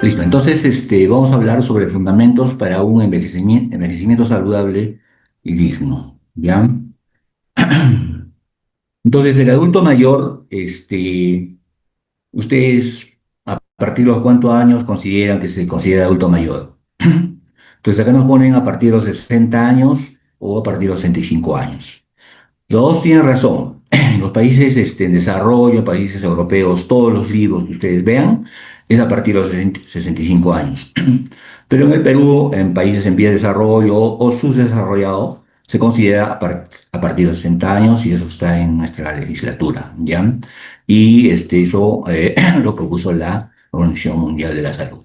Listo, entonces vamos a hablar sobre fundamentos para un envejecimiento saludable y digno, ¿ya? Entonces, el adulto mayor, ustedes a partir de los cuántos años consideran que se considera adulto mayor. Entonces, acá nos ponen a partir de los 60 años o a partir de los 65 años. Los dos tienen razón. En los países en desarrollo, países europeos, todos los libros que ustedes vean es a partir de los 65 años. Pero en el Perú, en países en vía de desarrollo o subdesarrollado, se considera a partir de los 60 años y eso está en nuestra legislatura, ¿ya? Y eso lo propuso la Organización Mundial de la Salud.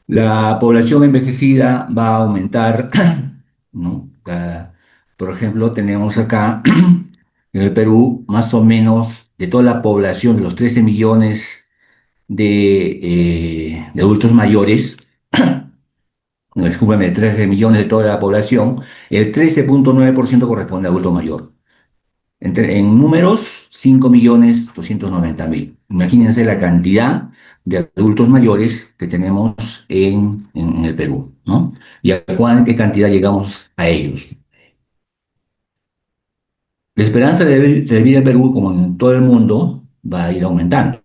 La población envejecida va a aumentar, ¿no? Por ejemplo, tenemos acá en el Perú más o menos de toda la población, de los 13 millones de adultos mayores, no, discúlpeme, 13 millones de toda la población, el 13,9% corresponde a adulto mayor. En números, 5.290.000. Imagínense la cantidad de adultos mayores que tenemos en el Perú, ¿no? Y a qué cantidad llegamos a ellos. La esperanza de vida en Perú, como en todo el mundo, va a ir aumentando.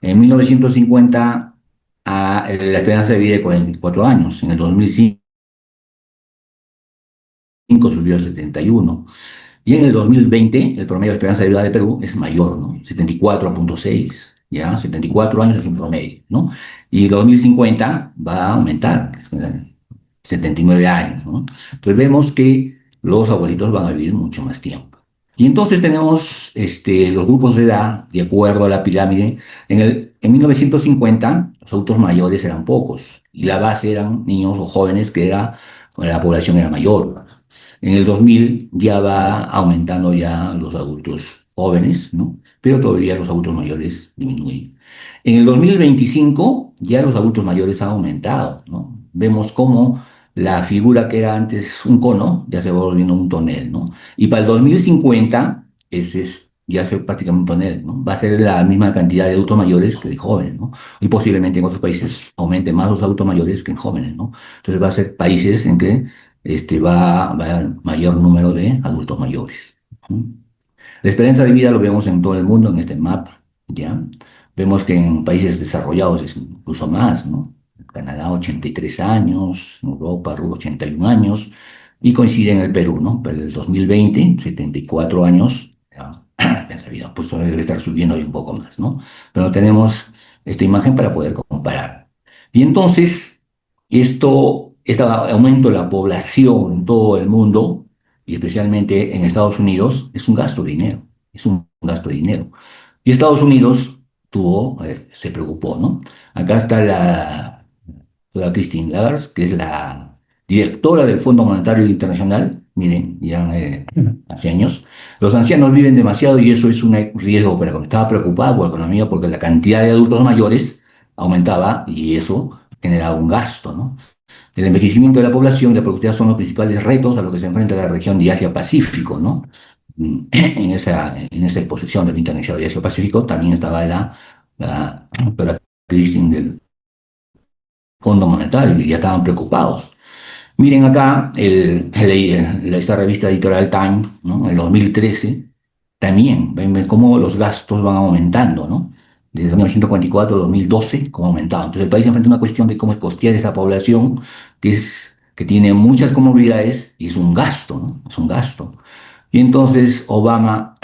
En 1950, la esperanza de vida de 44 años. En el 2005 subió a 71. Y en el 2020, el promedio de esperanza de vida de Perú es mayor, ¿no? 74,6, ¿ya? 74 años es un promedio, ¿no? Y 2050 va a aumentar, 79 años, ¿no? Entonces vemos que los abuelitos van a vivir mucho más tiempo. Y entonces tenemos los grupos de edad, de acuerdo a la pirámide. En 1950, los adultos mayores eran pocos, y la base eran niños o jóvenes la población era mayor. En el 2000 ya va aumentando ya los adultos jóvenes, ¿no? Pero todavía los adultos mayores disminuyen. En el 2025 ya los adultos mayores han aumentado, ¿no? Vemos cómo la figura que era antes un cono ya se va volviendo un tonel, ¿no? Y para el 2050 ya es prácticamente un tonel, ¿no? Va a ser la misma cantidad de adultos mayores que de jóvenes, ¿no? Y posiblemente en otros países aumente más los adultos mayores que en jóvenes, ¿no? Entonces va a ser países en que va a haber mayor número de adultos mayores. ¿Mm? La esperanza de vida lo vemos en todo el mundo en este mapa, ¿ya? Vemos que en países desarrollados es incluso más, ¿no? Canadá 83 años, Europa 81 años, y coincide en el Perú, ¿no? Para el 2020, 74 años, ya, la esperanza de vida, pues debe estar subiendo hoy un poco más, ¿no? Pero no tenemos esta imagen para poder comparar. Y entonces, este aumento de la población en todo el mundo, y especialmente en Estados Unidos, es un gasto de dinero, es un gasto de dinero. Y Estados Unidos se preocupó, ¿no? Acá está la Christine Lagarde, que es la directora del Fondo Monetario Internacional. Miren, ya hace años. Los ancianos viven demasiado y eso es un riesgo para la estaba preocupada por la economía porque la cantidad de adultos mayores aumentaba y eso generaba un gasto, ¿no? El envejecimiento de la población y la productividad son los principales retos a los que se enfrenta la región de Asia-Pacífico, ¿no? En esa exposición del Internacional de Asia-Pacífico también estaba la crisis del Fondo Monetario y ya estaban preocupados. Miren acá esta revista editorial Time, ¿no? En el 2013, también ven cómo los gastos van aumentando, ¿no? Desde 1944 a 2012, cómo ha aumentado. Entonces el país enfrenta una cuestión de cómo costear esa población que tiene muchas comorbilidades y es un gasto, ¿no? Es un gasto. Y entonces Obama,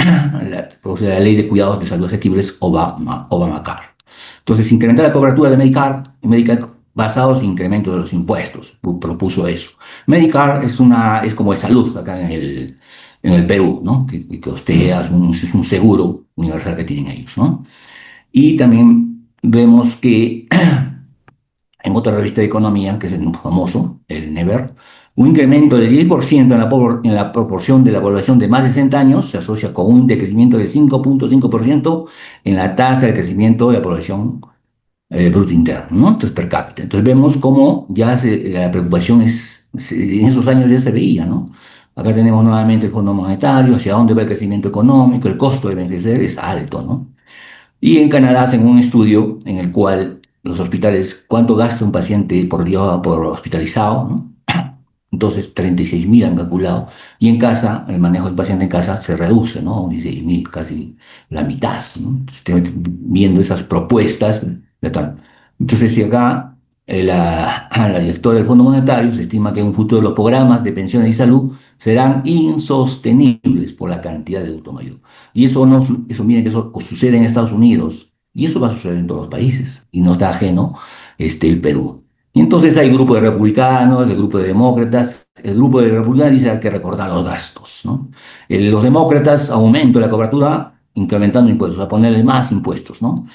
produce la ley de cuidados de salud asequibles, Obamacare. Entonces incrementa la cobertura de Medicare basados en incremento de los impuestos, propuso eso. Medicare es como de salud acá en el Perú, ¿no? Que costea, es un seguro universal que tienen ellos, ¿no? Y también vemos que en otra revista de economía, que es el famoso, el Never, un incremento del 10% en la proporción de la población de más de 60 años se asocia con un decrecimiento del 5,5% en la tasa de crecimiento de la población Bruto Interno, ¿no? Entonces, per cápita. Entonces vemos cómo la preocupación en esos años ya se veía, ¿no? Acá tenemos nuevamente el Fondo Monetario, hacia dónde va el crecimiento económico, el costo de envejecer es alto, ¿no? Y en Canadá hacen un estudio en el cual los hospitales, ¿cuánto gasta un paciente por día por hospitalizado? ¿No? Entonces, 36.000 han calculado. Y en casa, el manejo del paciente en casa se reduce, ¿no? 16.000, casi la mitad, ¿no? Viendo esas propuestas de tal. Entonces, si acá la directora del Fondo Monetario se estima que en un futuro los programas de pensiones y salud serán insostenibles por la cantidad de adulto mayor. Y eso no, eso miren que eso sucede en Estados Unidos y eso va a suceder en todos los países y no está ajeno el Perú. Y entonces hay grupo de republicanos, el grupo de demócratas. El grupo de republicanos dice que hay que recordar los gastos, ¿no? Los demócratas aumentan la cobertura incrementando impuestos, a ponerle más impuestos, ¿no?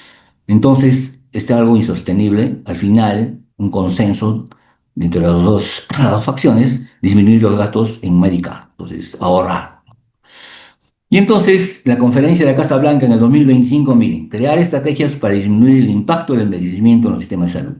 Entonces, es algo insostenible. Al final, un consenso entre las dos facciones, disminuir los gastos en Medicare, entonces ahorrar. Y entonces, la conferencia de la Casa Blanca en el 2025, miren, crear estrategias para disminuir el impacto del envejecimiento en los sistemas de salud.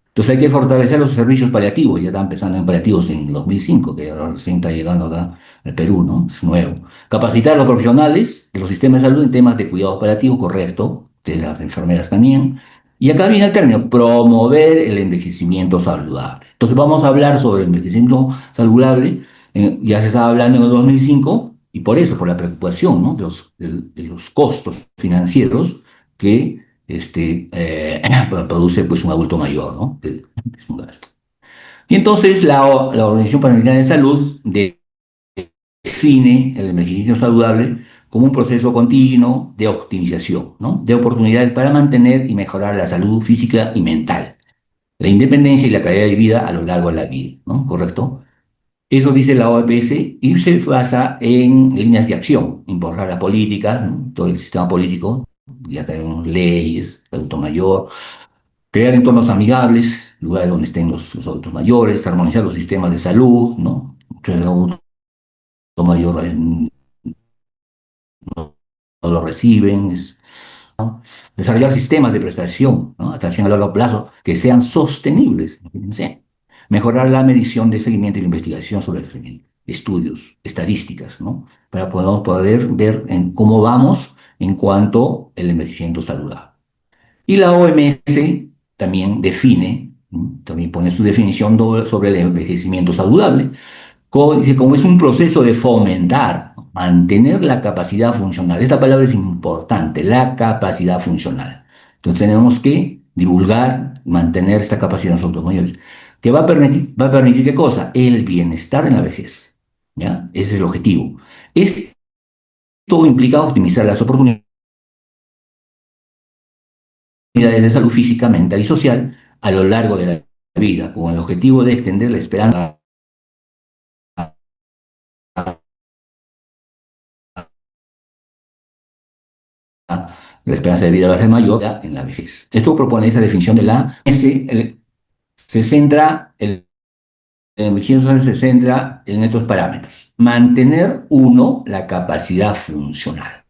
Entonces hay que fortalecer los servicios paliativos, ya están empezando en paliativos en el 2005, que ahora recién está llegando acá al Perú, ¿no? Es nuevo. Capacitar a los profesionales de los sistemas de salud en temas de cuidado paliativo, correcto, de las enfermeras también. Y acá viene el término, promover el envejecimiento saludable. Entonces vamos a hablar sobre el envejecimiento saludable, ya se estaba hablando en el 2005, y por eso, por la preocupación, ¿no? De los costos financieros que produce pues, un adulto mayor, ¿no? Es un gasto. Y entonces la Organización Panamericana de Salud define el envejecimiento saludable como un proceso continuo de optimización, ¿no? De oportunidades para mantener y mejorar la salud física y mental, la independencia y la calidad de vida a lo largo de la vida, ¿no? ¿Correcto? Eso dice la OPS y se basa en líneas de acción, impulsar las políticas, ¿no? Todo el sistema político, ya tenemos leyes, adulto mayor, crear entornos amigables, lugares donde estén los adultos mayores, armonizar los sistemas de salud, ¿no? El adulto mayor no lo reciben, ¿no? Desarrollar sistemas de prestación, ¿no? Atención a largo plazo que sean sostenibles, fíjense. Mejorar la medición de seguimiento y la investigación sobre el seguimiento, estudios, estadísticas, ¿no? Para poder ver en cómo vamos en cuanto al envejecimiento saludable. Y la OMS también define, también pone su definición sobre el envejecimiento saludable, dice, como es un proceso de fomentar, mantener la capacidad funcional. Esta palabra es importante, la capacidad funcional. Entonces tenemos que divulgar, mantener esta capacidad en nosotros mayores, que va a permitir ¿qué cosa? El bienestar en la vejez. ¿Ya? Ese es el objetivo. Esto implica optimizar las oportunidades de salud física, mental y social a lo largo de la vida, con el objetivo de extender la esperanza la esperanza de vida va a ser mayor en la vejez. Esto propone esa definición de la se centra, el envejecimiento se centra en estos parámetros. Mantener, uno, la capacidad funcional,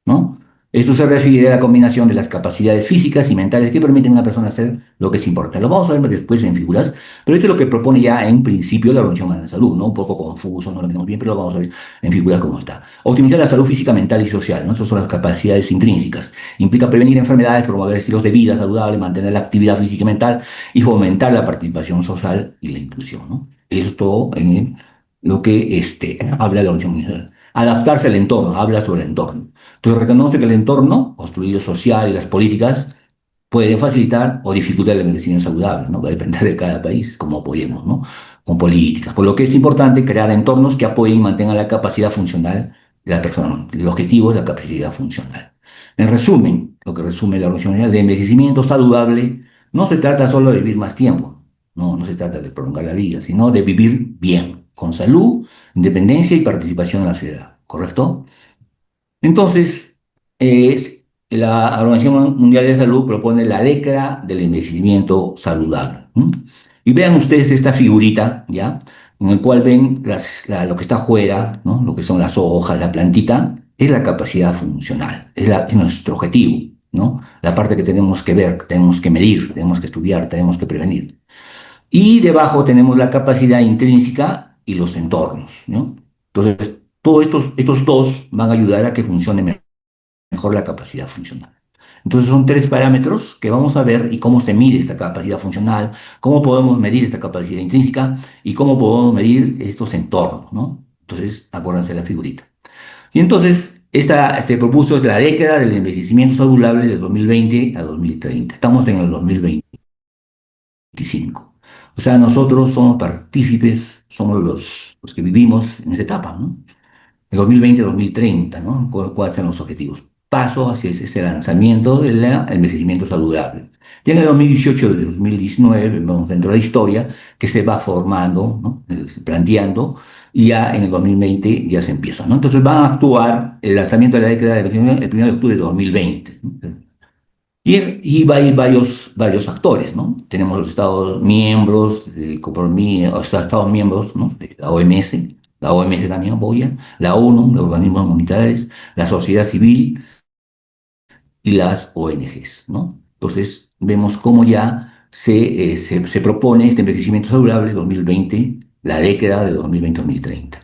¿no? Esto se refiere a la combinación de las capacidades físicas y mentales que permiten a una persona hacer lo que es importante. Lo vamos a ver después en figuras, pero esto es lo que propone ya en principio la Organización Mundial de la Salud, ¿no? Un poco confuso, no lo tenemos bien, pero lo vamos a ver en figuras como está. Optimizar la salud física, mental y social, ¿no? Esas son las capacidades intrínsecas. Implica prevenir enfermedades, promover estilos de vida saludables, mantener la actividad física y mental y fomentar la participación social y la inclusión, ¿no? Esto en lo que habla la Organización Mundial. Adaptarse al entorno, habla sobre el entorno. Entonces reconoce que el entorno construido social y las políticas pueden facilitar o dificultar el envejecimiento saludable, ¿no? Va a depender de cada país cómo apoyemos, ¿no? Con políticas. Por lo que es importante crear entornos que apoyen y mantengan la capacidad funcional de la persona. El objetivo es la capacidad funcional. En resumen, lo que resume la Organización Mundial de envejecimiento saludable, no se trata solo de vivir más tiempo, no se trata de prolongar la vida, sino de vivir bien, con salud, independencia y participación en la sociedad, ¿correcto? Entonces, la Organización Mundial de Salud propone la década del envejecimiento saludable. ¿M? Y vean ustedes esta figurita, ¿ya? En el cual ven lo que está afuera, ¿no? Lo que son las hojas, la plantita, es la capacidad funcional, es nuestro objetivo, ¿no? La parte que tenemos que ver, tenemos que medir, tenemos que estudiar, tenemos que prevenir. Y debajo tenemos la capacidad intrínseca y los entornos, ¿no? Entonces, todos estos dos van a ayudar a que funcione mejor mejor la capacidad funcional. Entonces son tres parámetros que vamos a ver y cómo se mide esta capacidad funcional, cómo podemos medir esta capacidad intrínseca y cómo podemos medir estos entornos, ¿no? Entonces, acuérdense de la figurita. Y entonces, esta se propuso es la década del envejecimiento saludable de 2020 a 2030. Estamos en el 2025. O sea, nosotros somos partícipes, somos los que vivimos en esa etapa, ¿no? De 2020-2030, ¿no? ¿Cuáles son los objetivos? Paso hacia ese lanzamiento del envejecimiento saludable. Ya en el 2018 y 2019, vemos dentro de la historia, que se va formando, ¿no? Planteando, y ya en el 2020 ya se empieza, ¿no? Entonces van a actuar el lanzamiento de la década del 1 de octubre de 2020, ¿no? Y va a ir varios actores, ¿no? Tenemos los Estados miembros, o sea, Estados miembros, ¿no? De la OMS también apoya, la ONU, los organismos comunitarios, la sociedad civil y las ONGs, ¿no? Entonces, vemos cómo ya se propone este envejecimiento saludable 2020, la década de 2020-2030.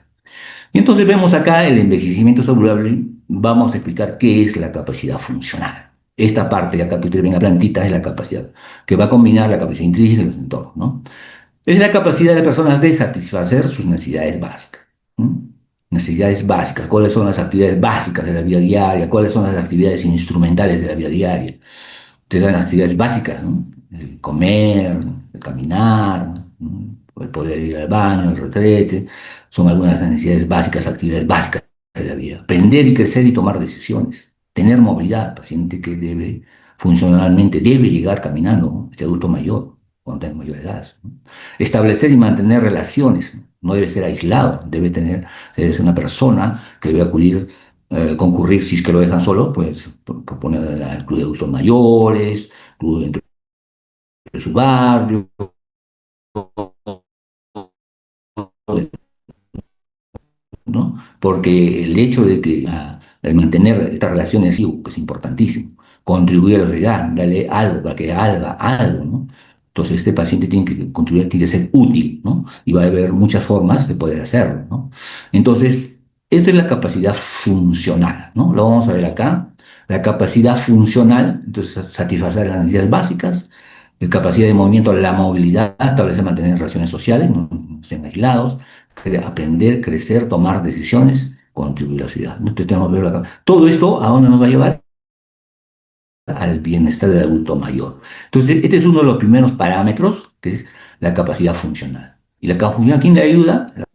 Y entonces vemos acá el envejecimiento saludable, vamos a explicar qué es la capacidad funcional. Esta parte de acá que ustedes ven la plantita es la capacidad, que va a combinar la capacidad intrínseca y los entornos, ¿no? Es la capacidad de las personas de satisfacer sus necesidades básicas. ¿Mm? Necesidades básicas, cuáles son las actividades básicas de la vida diaria, cuáles son las actividades instrumentales de la vida diaria. Ustedes saben las actividades básicas, ¿no? El comer, el caminar, ¿no? El poder ir al baño, el retrete, son algunas de las necesidades básicas, actividades básicas de la vida. Aprender y crecer y tomar decisiones. Tener movilidad, paciente que debe, funcionalmente, debe llegar caminando, ¿no? Este adulto mayor, cuando tenga mayor edad, ¿no? Establecer y mantener relaciones, ¿no? No debe ser aislado, debe ser una persona que debe concurrir, si es que lo dejan solo, pues proponer el club de adultos mayores, club dentro de su barrio, ¿no? Porque el hecho de que el mantener estas relaciones, que es importantísimo, contribuir a la sociedad, darle algo para que haga algo, ¿no? Entonces este paciente tiene que contribuir, tiene que ser útil, ¿no? Y va a haber muchas formas de poder hacerlo, ¿no? Entonces, esa es la capacidad funcional, ¿no? Lo vamos a ver acá. La capacidad funcional, entonces satisfacer las necesidades básicas, la capacidad de movimiento, la movilidad, establecer, mantener relaciones sociales, no estén aislados, aprender, crecer, tomar decisiones, contribuir a la sociedad. Entonces tenemos que verlo acá. Todo esto, ¿a dónde nos va a llevar? Al bienestar del adulto mayor. Entonces, este es uno de los primeros parámetros, que es la capacidad funcional. ¿Y la capacidad funcional quién le ayuda? La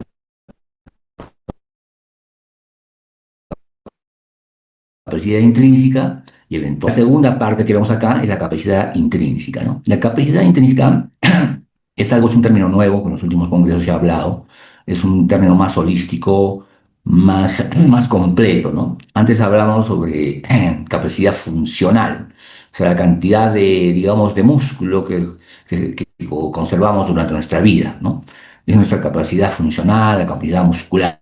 capacidad intrínseca y el entorno. La segunda parte que vemos acá es la capacidad intrínseca, ¿no? La capacidad intrínseca es un término nuevo que en los últimos congresos se ha hablado, es un término más holístico, más completo, ¿no? Antes hablábamos sobre capacidad funcional, o sea, la cantidad de, digamos, de músculo que conservamos durante nuestra vida, ¿no? Es nuestra capacidad funcional, la capacidad muscular.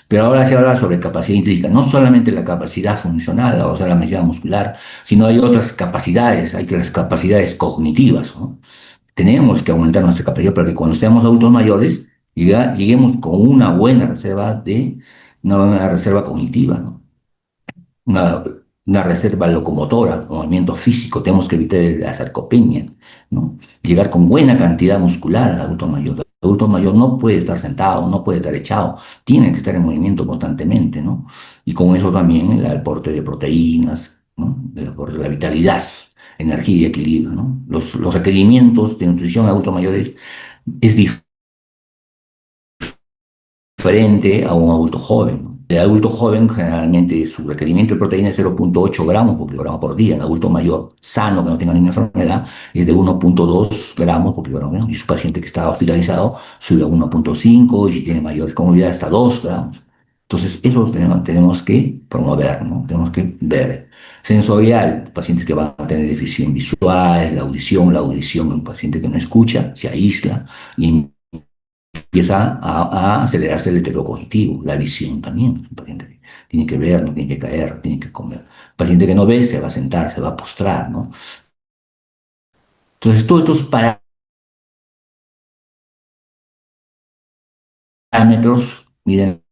Pero ahora se habla sobre capacidad intrínseca, no solamente la capacidad funcional, o sea, la capacidad muscular, sino hay otras capacidades, hay que las capacidades cognitivas, ¿no? Tenemos que aumentar nuestra capacidad para que cuando seamos adultos mayores lleguemos con una buena reserva cognitiva, ¿no? una, una reserva locomotora, movimiento físico, tenemos que evitar la sarcopenia, ¿no? Llegar con buena cantidad muscular al adulto mayor. El adulto mayor no puede estar sentado, no puede estar echado, tiene que estar en movimiento constantemente, ¿no? Y con eso también el aporte de proteínas, ¿no? El aporte de la vitalidad, energía y equilibrio, ¿no? Los requerimientos de nutrición a adultos mayores es diferente a un adulto joven, ¿no? El adulto joven generalmente su requerimiento de proteína es 0,8 gramos por kilogramo por día. El adulto mayor sano que no tenga ninguna enfermedad es de 1,2 gramos por kilogramo, ¿no? Y su paciente que está hospitalizado sube a 1,5 y si tiene mayor comorbilidad hasta 2 gramos. Entonces eso tenemos que promover, ¿no? Tenemos que ver. Sensorial, pacientes que van a tener deficiencia visual, la audición, un paciente que no escucha, se aísla y empieza a acelerarse el deterioro cognitivo, la visión también. Un paciente que tiene que ver, no tiene que caer, tiene que comer. Un paciente que no ve se va a sentar, se va a postrar, ¿no? Entonces, todos estos parámetros miden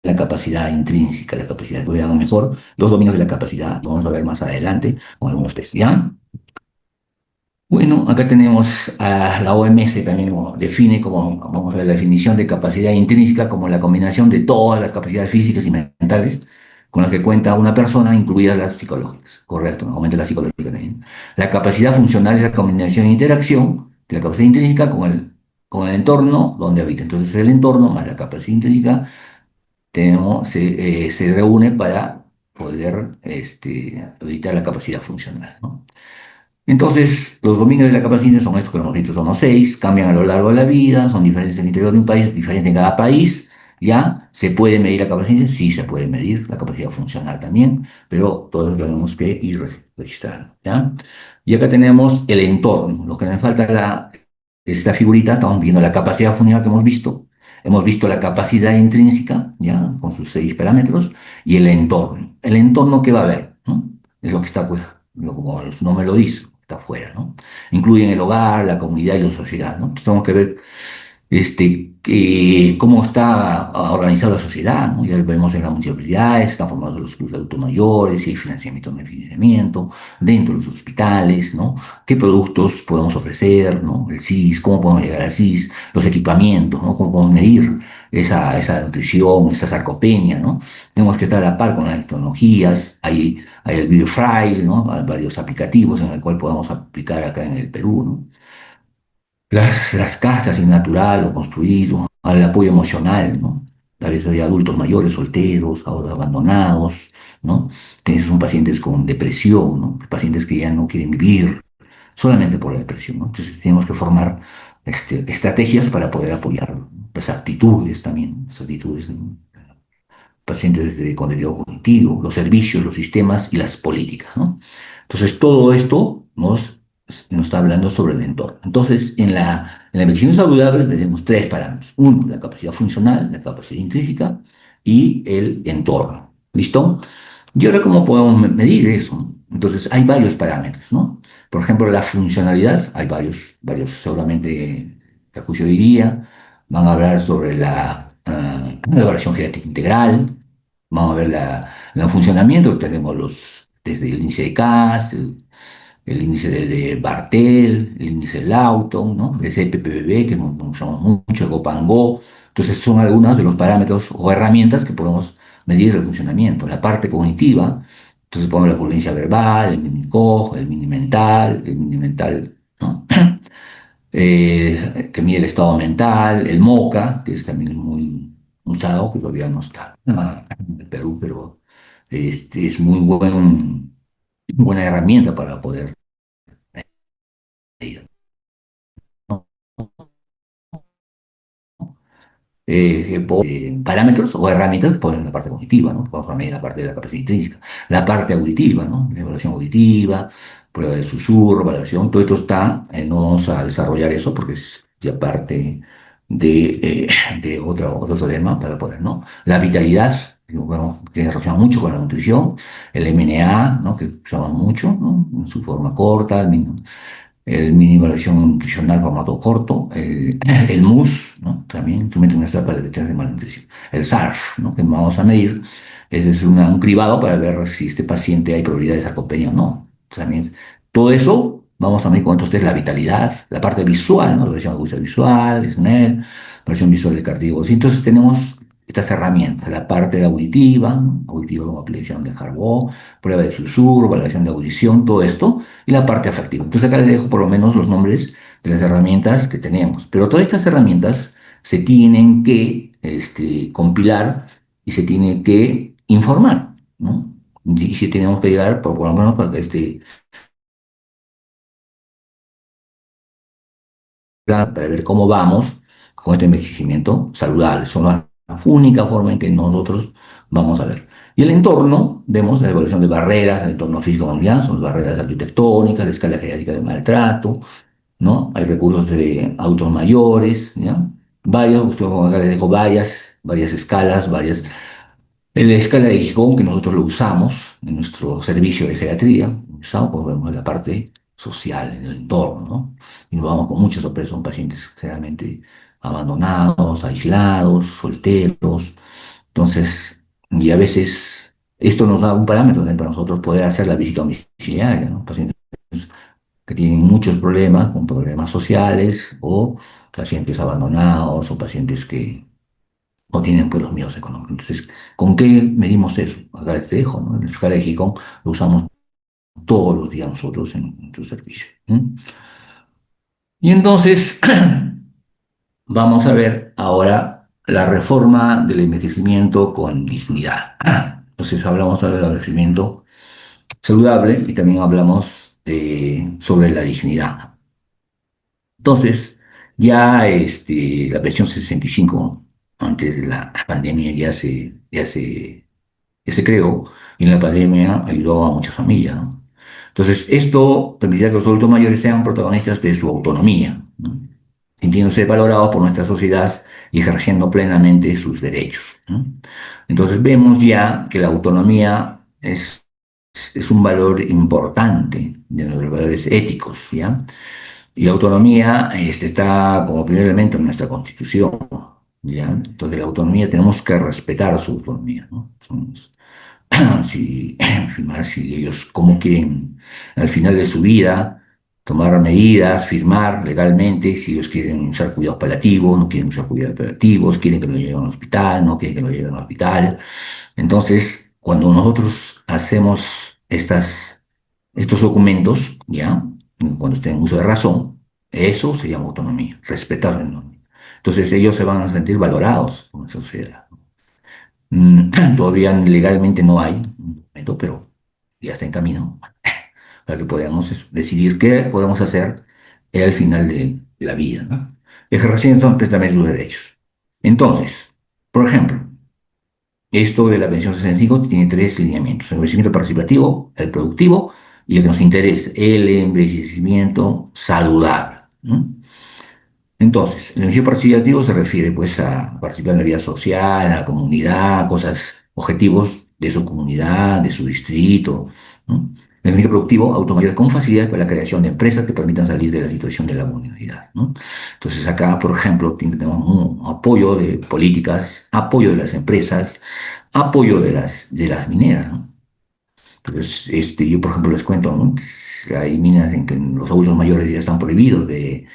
la capacidad intrínseca, la capacidad, voy a mejor, dos dominios de la capacidad, lo vamos a ver más adelante con algunos test, ¿ya? Bueno, acá tenemos a la OMS también define como, vamos a ver, la definición de capacidad intrínseca como la combinación de todas las capacidades físicas y mentales con las que cuenta una persona, incluidas las psicológicas. Correcto, aumenta la psicológica también. La capacidad funcional es la combinación e interacción de la capacidad intrínseca con el entorno donde habita. Entonces, el entorno más la capacidad intrínseca se reúne para poder habilitar la capacidad funcional, ¿no? Entonces, los dominios de la capacidad son estos que hemos visto, son los seis, cambian a lo largo de la vida, son diferentes en el interior de un país, diferente en cada país, ¿ya? ¿Se puede medir la capacidad? Sí, se puede medir la capacidad funcional también, pero todo eso tenemos que ir registrando, ¿ya? Y acá tenemos el entorno, lo que me falta esta figurita, estamos viendo la capacidad funcional que hemos visto la capacidad intrínseca, ¿ya? Con sus seis parámetros, y el entorno. ¿El entorno qué va a haber? ¿No? Es lo que está, pues, como su nombre lo dice, está afuera, ¿no? Incluyen el hogar, la comunidad y la sociedad, ¿no? Entonces tenemos que ver cómo está organizada la sociedad, ¿no? Ya vemos en las municipalidades, están formados los clubes de adultos mayores, si hay financiamiento o no hay financiamiento, dentro de los hospitales, ¿no? ¿Qué productos podemos ofrecer, ¿no? El CIS, cómo podemos llegar al CIS, los equipamientos, ¿no? Cómo podemos medir esa nutrición, esa sarcopenia, ¿no? Tenemos que estar a la par con las tecnologías, hay el BioFile, ¿no? Hay varios aplicativos en el cual podamos aplicar acá en el Perú, ¿no? Las casas, si natural o construido, al apoyo emocional, ¿no? A veces hay adultos mayores, solteros, ahora abandonados, ¿no? Tienes son pacientes con depresión, ¿no? Pacientes que ya no quieren vivir solamente por la depresión, ¿no? Entonces tenemos que formar estrategias para poder apoyarlo, ¿no? Las actitudes también, las actitudes, ¿no? Pacientes con deterioro cognitivo, los servicios, los sistemas y las políticas, ¿no? Entonces, todo esto nos está hablando sobre el entorno. Entonces, en la medicina saludable tenemos tres parámetros. Uno, la capacidad funcional, la capacidad intrínseca y el entorno. ¿Listo? Y ahora, ¿cómo podemos medir eso? Entonces, hay varios parámetros, ¿no? Por ejemplo, la funcionalidad, hay varios seguramente, la juicio diría, van a hablar sobre la evaluación genética integral, vamos a ver el funcionamiento, tenemos desde el índice de CAS, el índice de Bartel, el índice de Lawton, ¿no? El CPPB, que usamos mucho, el GoPanGo. Entonces son algunos de los parámetros o herramientas que podemos medir el funcionamiento. La parte cognitiva, entonces ponemos la fluencia verbal, el mini cog, el mini mental, ¿no? Que mide el estado mental, el MOCA, que es también muy usado, que todavía no está en el Perú, pero es muy buena herramienta para poder medir, ¿no? Parámetros o herramientas que ponen la parte cognitiva, ¿no? Vamos a medir la parte de la capacidad intrínseca, la parte auditiva, ¿no? La evaluación auditiva, prueba de susurro, evaluación, todo esto está, no vamos a desarrollar eso porque es ya parte de otro tema para poder, ¿no? La vitalidad, bueno, tiene relación mucho con la nutrición, el MNA, ¿no? Que usamos mucho, ¿no? En su forma corta, el mini evaluación nutricional formato corto, el MUS, ¿no? También instrumento universal para detectar de malnutrición, el SARF, ¿no? Que vamos a medir, ese es un cribado para ver si este paciente hay probabilidad de sarcopenia o no. También, todo eso vamos a medir con estos test, la vitalidad, la parte visual, ¿no? La versión aguda visual, SNEL, versión visual del cartílago. Y entonces tenemos estas herramientas, la parte auditiva, ¿no? Auditiva como aplicación de Harbó, prueba de susurro, valoración de audición, todo esto y la parte afectiva. Entonces acá les dejo por lo menos los nombres de las herramientas que tenemos. Pero todas estas herramientas se tienen que compilar y se tienen que informar, ¿no? Y si tenemos que llegar, por lo menos para que para ver cómo vamos con este envejecimiento saludable. Son la única forma en que nosotros vamos a ver. Y el entorno, vemos la evolución de barreras, el entorno físico mundial, son barreras arquitectónicas, la escala genética de maltrato, ¿no? Hay recursos de autos mayores, ¿ya? Varios, como acá les dejo varias escalas, en la escala de Gijón, que nosotros lo usamos en nuestro servicio de geriatría, usamos, pues vemos la parte social, en el entorno, ¿no? Y nos vamos con muchas sorpresas, son pacientes generalmente abandonados, aislados, solteros, Entonces, y a veces esto nos da un parámetro también para nosotros poder hacer la visita domiciliaria, ¿no? Pacientes que tienen muchos problemas, con problemas sociales, o pacientes abandonados, o pacientes que no tienen pues los medios económicos. Entonces, ¿con qué medimos eso? Acá te dejo, ¿no? En la escala de Gijón lo usamos todos los días nosotros en nuestro servicio. ¿Mm? Y entonces, vamos a ver ahora la reforma del envejecimiento con dignidad. Entonces, hablamos ahora del envejecimiento saludable y también hablamos sobre la dignidad. Entonces, ya la versión 65, antes de la pandemia, ya se creó, y en la pandemia ayudó a muchas familias, ¿no? Entonces, esto permitirá que los adultos mayores sean protagonistas de su autonomía, ¿no? Sintiéndose valorados por nuestra sociedad y ejerciendo plenamente sus derechos, ¿no? Entonces, vemos ya que la autonomía es un valor importante de los valores éticos, ¿ya? Y la autonomía está como primer elemento en nuestra Constitución, ¿ya? Entonces, la autonomía tenemos que respetar su autonomía, ¿no? Si, firmar si ellos cómo quieren al final de su vida tomar medidas, firmar legalmente, si ellos quieren usar cuidados paliativos, no quieren usar cuidados paliativos, quieren que lo lleven al hospital, no quieren que lo lleven al hospital. Entonces, cuando nosotros hacemos estos documentos, ¿ya? Cuando estén en uso de razón, eso se llama autonomía, respetar la autonomía. Entonces ellos se van a sentir valorados por la sociedad. Todavía legalmente no hay un documento, pero ya está en camino para que podamos decidir qué podemos hacer al final de la vida, ¿no? Ejerciendo completamente sus derechos. Entonces, por ejemplo, esto de la pensión 65 tiene tres lineamientos: el envejecimiento participativo, el productivo y el que nos interesa, el envejecimiento saludable, ¿no? Entonces, el envejecimiento participativo se refiere pues a participar en la vida social, a la comunidad, cosas, objetivos de su comunidad, de su distrito, ¿no? El envejecimiento productivo, automayores con facilidades para la creación de empresas que permitan salir de la situación de la vulnerabilidad, ¿no? Entonces, acá, por ejemplo, tenemos un apoyo de políticas, apoyo de las empresas, apoyo de las mineras, ¿no? Entonces, yo, por ejemplo, les cuento, ¿no? Hay minas en que los adultos mayores ya están prohibidos de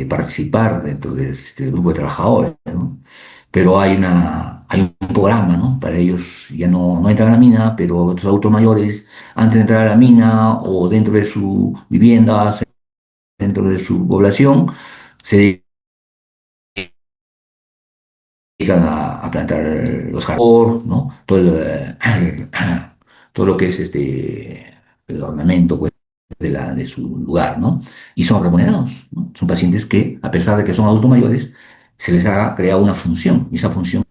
participar dentro de este grupo de trabajadores, ¿no? Pero hay un programa, ¿no? Para ellos ya no entran a la mina, pero otros adultos mayores, antes de entrar a la mina o dentro de su vivienda, dentro de su población, se dedican a plantar los jardines, ¿no? Todo lo que es el ornamento, pues, de su lugar, ¿no? Y son remunerados, ¿no? Son pacientes que, a pesar de que son adultos mayores, se les ha creado una función, y esa función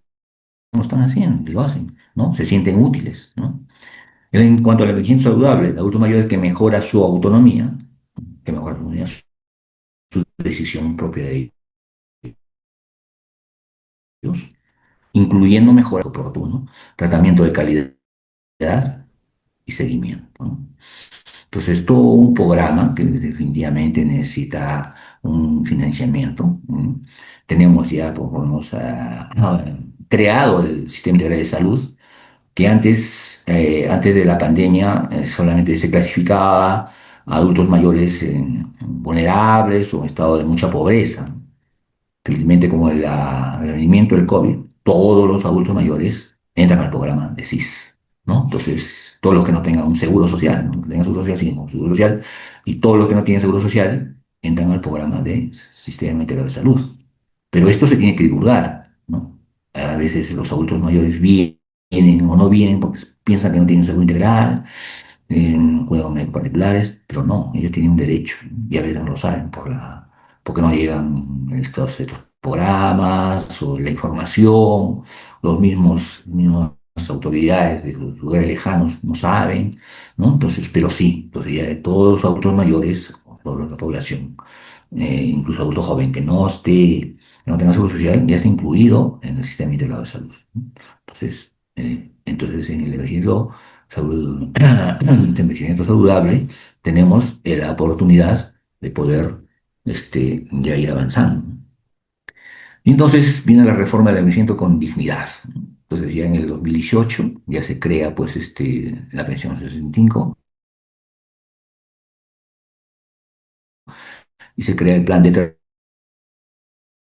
lo están haciendo, y lo hacen, ¿no? Se sienten útiles, ¿no? En cuanto a la envejecimiento saludable, el adulto mayor es que mejora su autonomía, que mejora su decisión propia de ellos, incluyendo mejora oportuno, tratamiento de calidad y seguimiento, ¿no? Entonces, todo un programa que definitivamente necesita un financiamiento. Tenemos ya, por lo menos, creado el Sistema Integral de Salud, que antes de la pandemia solamente se clasificaba a adultos mayores vulnerables o en estado de mucha pobreza. Felizmente, como el venimiento del COVID, todos los adultos mayores entran al programa de SIS, ¿no? Entonces, todos los que no tengan un seguro social, ¿no? Que tengan seguro social, siguen con seguro social, y todos los que no tienen seguro social entran al programa de Sistema Integrado de Salud. Pero esto se tiene que divulgar, ¿no? A veces los adultos mayores vienen o no vienen porque piensan que no tienen seguro integral, en juegos médicos particulares, pero no, ellos tienen un derecho y a veces no lo saben porque no llegan estos programas o la información, mismas autoridades de los lugares lejanos no saben, ¿no? Entonces, pero sí, entonces ya de todos los adultos mayores, toda la población, incluso adulto joven que no tenga seguro social, ya está incluido en el sistema integrado de salud, ¿no? Entonces en el envejecimiento saludable tenemos la oportunidad de poder ya ir avanzando. Y entonces viene la reforma del envejecimiento con dignidad. Entonces ya en el 2018 ya se crea pues la pensión 65 y se crea el plan de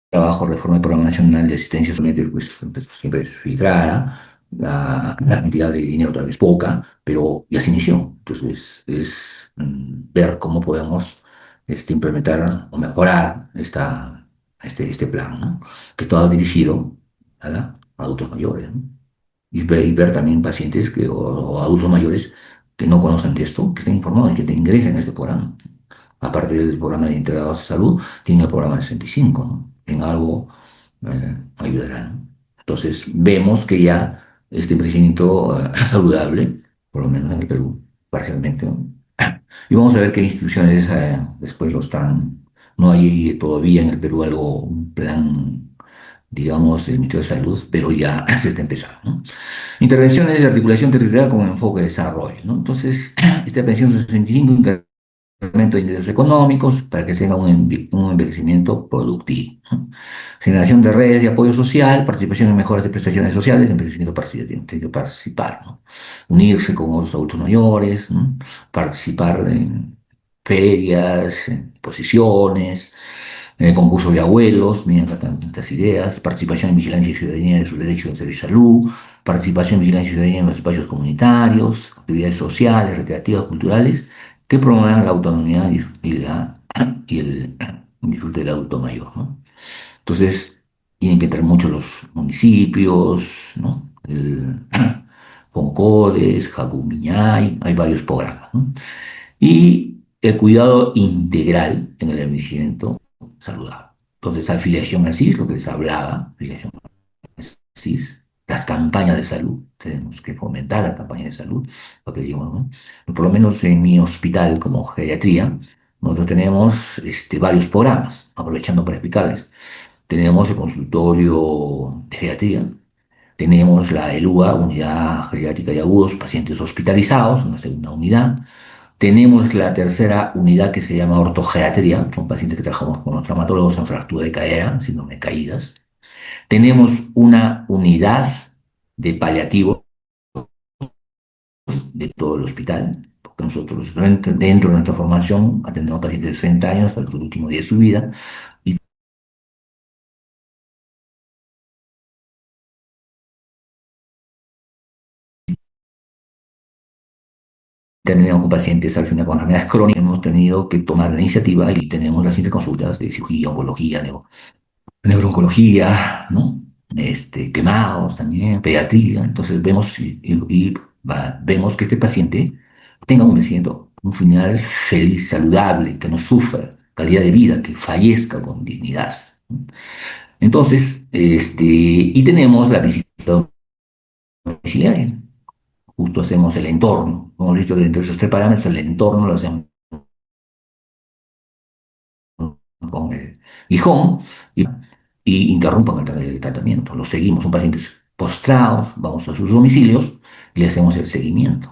trabajo, reforma del Programa Nacional de Asistencia Social, pues siempre es filtrada, la cantidad de dinero tal vez poca, pero ya se inició. Entonces es ver cómo podemos implementar o mejorar este plan, ¿no? Que todo dirigido a adultos mayores, ¿no? Y ver también pacientes o adultos mayores que no conocen de esto, que estén informados y que te ingresen a este programa. Aparte del programa de integrados de salud, tiene el programa de 65, ¿no? En algo ayudará, ¿no? Entonces, vemos que ya este crecimiento saludable, por lo menos en el Perú, parcialmente, ¿no? Y vamos a ver qué instituciones después lo están. No hay todavía en el Perú algo, un plan, digamos, del Ministerio de Salud, pero ya se está empezando, ¿no? Intervenciones de articulación territorial como enfoque de desarrollo, ¿no? Entonces, esta pensión 65 incremento de ingresos económicos para que se tenga un envejecimiento productivo, ¿no? Generación de redes de apoyo social, participación en mejoras de prestaciones sociales, envejecimiento participativo, tiene que participar, ¿no? Unirse con otros adultos mayores, ¿no? Participar en ferias, en exposiciones, en el concurso de abuelos, miren acá tantas ideas, participación en vigilancia y ciudadanía de sus derechos al servicio de salud, participación en vigilancia y ciudadanía en los espacios comunitarios, actividades sociales, recreativas, culturales, que promuevan la autonomía y el disfrute del adulto mayor, ¿no? Entonces, tienen que entrar mucho los municipios, ¿no? Concodes, Jacumiñay, hay varios programas, ¿no? Y el cuidado integral en el envejecimiento saludable. Entonces, afiliación a CIS, lo que les hablaba, afiliación a CIS, las campañas de salud, tenemos que fomentar la campaña de salud, lo que digo, ¿no? Por lo menos en mi hospital como geriatría, nosotros tenemos varios programas, aprovechando para explicarles. Tenemos el consultorio de geriatría, tenemos la ELUA, Unidad Geriátrica de Agudos, pacientes hospitalizados, una segunda unidad. Tenemos la tercera unidad que se llama ortogeriatría, son pacientes que trabajamos con los traumatólogos en fractura de cadera, síndrome de caídas. Tenemos una unidad de paliativos de todo el hospital, porque nosotros dentro de nuestra formación atendemos pacientes de 60 años hasta el último día de su vida y terminamos con pacientes al final con enfermedades crónicas. Hemos tenido que tomar la iniciativa y tenemos las interconsultas de cirugía, oncología, neurooncología, ¿no? Quemados también, pediatría. Entonces vemos vemos que este paciente tenga un envejecimiento, un final feliz, saludable, que no sufra, calidad de vida, que fallezca con dignidad, ¿no? Entonces, y tenemos la visita domiciliaria. Justo hacemos el entorno. Hemos visto que entre esos tres parámetros, el entorno lo hacemos con el Gijón y interrumpan el tratamiento. Los seguimos, son pacientes postrados, vamos a sus domicilios y le hacemos el seguimiento.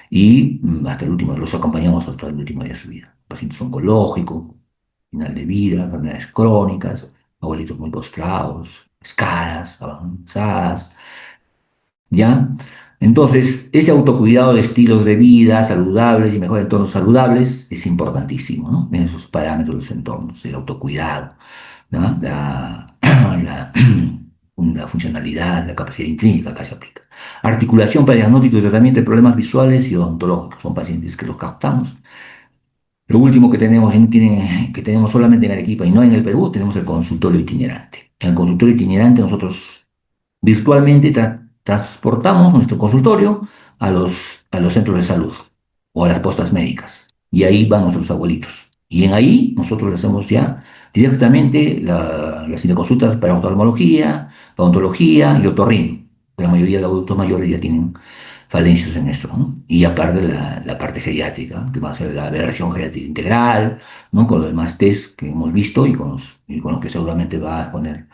Y hasta el último, los acompañamos hasta el último día de su vida. Pacientes oncológicos, final de vida, enfermedades crónicas, abuelitos muy postrados, escaras, avanzadas, ¿ya? Entonces, ese autocuidado de estilos de vida saludables y mejor entornos saludables es importantísimo, ¿no? En esos parámetros de los entornos, el autocuidado, ¿no? La, la funcionalidad, la capacidad intrínseca que se aplica. Articulación para diagnóstico y tratamiento de problemas visuales y odontológicos. Son pacientes que los captamos. Lo último que tenemos, que tenemos solamente en Arequipa y no en el Perú, tenemos el consultorio itinerante. En el consultorio itinerante nosotros virtualmente transportamos nuestro consultorio a los centros de salud o a las postas médicas. Y ahí van nuestros abuelitos. Y en ahí nosotros hacemos ya directamente las interconsultas para oftalmología, odontología y otorrino. La mayoría de adultos mayores ya tienen falencias en esto, ¿no? Y aparte la parte geriátrica, que va a ser la evaluación geriátrica integral, ¿no? Con los demás test que hemos visto y con los que seguramente va a poner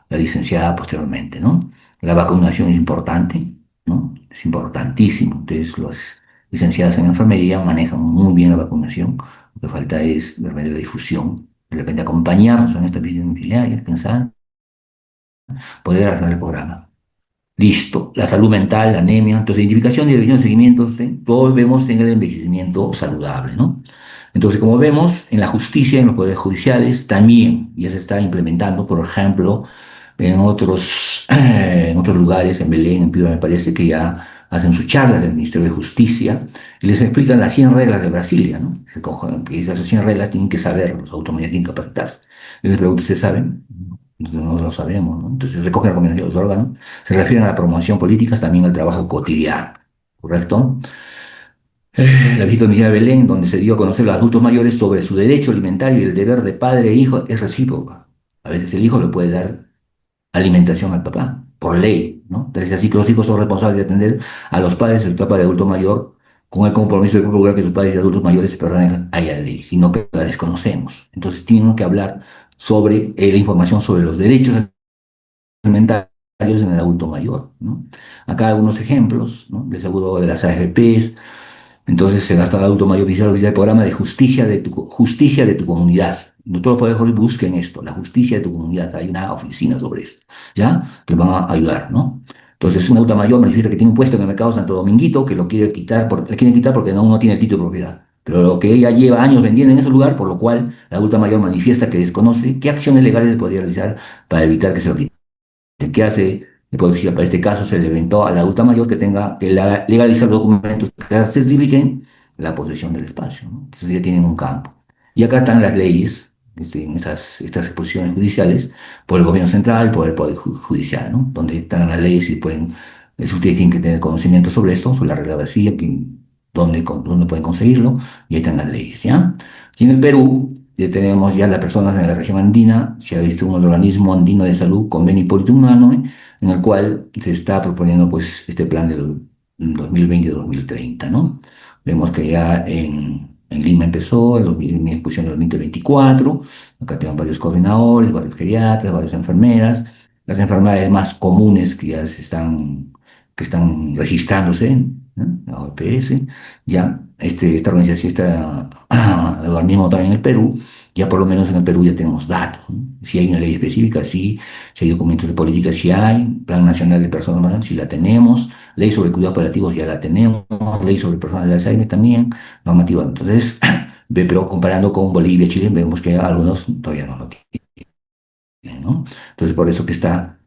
la licenciada posteriormente, ¿no? La vacunación es importante, ¿no? Es importantísimo. Entonces, los licenciados en enfermería manejan muy bien la vacunación. Lo que falta es de repente la difusión, de repente acompañarnos en estas visitas domiciliarias, pensar poder hacer el programa. Listo, la salud mental, la anemia, entonces identificación, dirección, seguimientos, ¿sí? Todos vemos en el envejecimiento saludable, ¿no? Entonces, como vemos, en la justicia, en los poderes judiciales, también ya se está implementando, por ejemplo, en otros lugares, en Belén, en Piura, me parece que ya hacen sus charlas del Ministerio de Justicia y les explican las 100 reglas de Brasilia, ¿no? Que esas 100 reglas tienen que saber, los autoridades tienen que capacitarse. Yo les pregunto, ¿ustedes saben? No lo sabemos, ¿no? Entonces recogen recomendaciones de los órganos, se refieren a la promoción política, también al trabajo cotidiano, ¿correcto? La visita domiciliaria de Belén, donde se dio a conocer a los adultos mayores sobre su derecho alimentario y el deber de padre e hijo, es recíproca. A veces el hijo le puede dar alimentación al papá, por ley, ¿no? Entonces, así que los hijos son responsables de atender a los padres en su etapa de adulto mayor, con el compromiso de procurar que sus padres y adultos mayores se pertenezcan a la ley, sino que la desconocemos. Entonces, tienen que hablar sobre la información sobre los derechos alimentarios en el adulto mayor, ¿no? Acá algunos ejemplos, ¿no? De seguro de las AFPs. Entonces se gasta el adulto mayor oficial el programa de justicia de tu comunidad. No todos los poderes busquen esto, la justicia de tu comunidad. Hay una oficina sobre esto, ¿ya? Que van a ayudar, ¿no? Entonces, un adulto mayor manifiesta que tiene un puesto en el mercado Santo Dominguito, que lo quiere quitar, le quieren quitar porque no tiene el título de propiedad. Pero lo que ella lleva años vendiendo en ese lugar, por lo cual la adulta mayor manifiesta que desconoce qué acciones legales podría realizar para evitar que se lo quite. ¿Qué hace el Poder Judicial? Para este caso se le inventó a la adulta mayor que tenga que legalizar los documentos que certifiquen la posesión del espacio, ¿no? Entonces ya tienen un campo. Y acá están las leyes, en estas exposiciones judiciales, por el gobierno central, por el Poder Judicial, ¿no? Donde están las leyes y pueden, ustedes tienen que tener conocimiento sobre esto, sobre la regla vacía, dónde pueden conseguirlo, y ahí están las leyes, ¿ya? Y en el Perú tenemos ya las personas en la región andina, se ha visto un organismo andino de salud, Convenio Hipólito Unanue, en el cual se está proponiendo pues este plan del 2020-2030, ¿no? Vemos que ya en Lima empezó, mi exposición del 2024, acá tenemos varios coordinadores, varios geriatras, varias enfermeras, las enfermedades más comunes que están registrándose, ¿no? La OPS, ya esta organización, el organismo también en el Perú, ya por lo menos en el Perú ya tenemos datos, ¿no? Si hay una ley específica, sí, si hay documentos de política, sí hay, Plan Nacional de Personas Mayores, sí la tenemos, ley sobre cuidados paliativos ya la tenemos, ley sobre personas de Alzheimer también, normativa. Entonces, pero comparando con Bolivia, Chile, vemos que algunos todavía no lo tienen, ¿no? Entonces, por eso que esta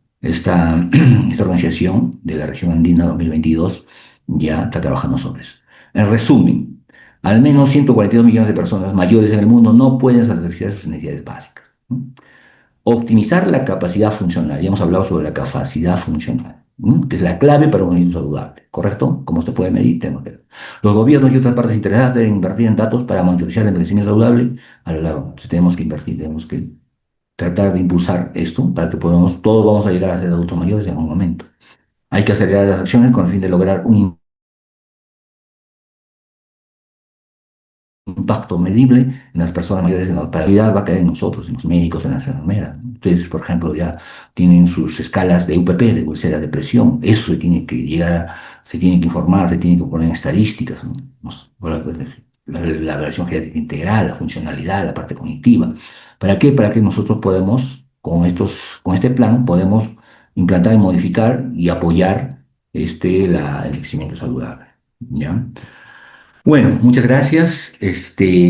organización de la región andina 2022 ya está trabajando sobre eso. En resumen, al menos 142 millones de personas mayores en el mundo no pueden satisfacer sus necesidades básicas, ¿no? Optimizar la capacidad funcional. Ya hemos hablado sobre la capacidad funcional, ¿no? Que es la clave para un organismo saludable, ¿correcto? ¿Cómo se puede medir? Los gobiernos y otras partes interesadas deben invertir en datos para monitorizar el envejecimiento saludable a lo largo. Entonces tenemos que invertir, tenemos que tratar de impulsar esto para que todos vamos a llegar a ser adultos mayores en algún momento. Hay que acelerar las acciones con el fin de lograr un impacto medible en las personas mayores, para ayudar va a caer en nosotros, en los médicos, en las enfermeras. Ustedes, por ejemplo, ya tienen sus escalas de UPP, de úlcera de presión. Eso se tiene que llegar, se tiene que informar, se tiene que poner en estadísticas, ¿no? La evaluación genética integral, la funcionalidad, la parte cognitiva. ¿Para qué? Para que nosotros podemos, con este plan, podemos implantar y modificar y apoyar el crecimiento saludable, ¿ya? Bueno, muchas gracias.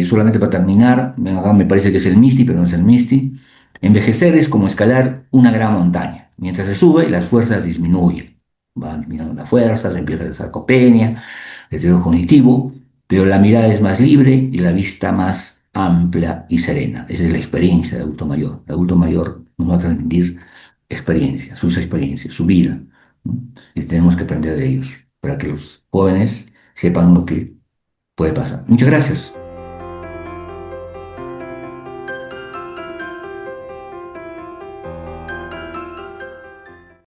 Solamente para terminar, acá me parece que es el MISTI, pero no es el MISTI. Envejecer es como escalar una gran montaña. Mientras se sube, las fuerzas disminuyen. Van disminuyendo las fuerzas, empieza la sarcopenia, deterioro cognitivo, pero la mirada es más libre y la vista más amplia y serena. Esa es la experiencia del adulto mayor. El adulto mayor nos va a transmitir experiencias, su vida, ¿no? Y tenemos que aprender de ellos para que los jóvenes sepan lo que puede pasar. Muchas gracias.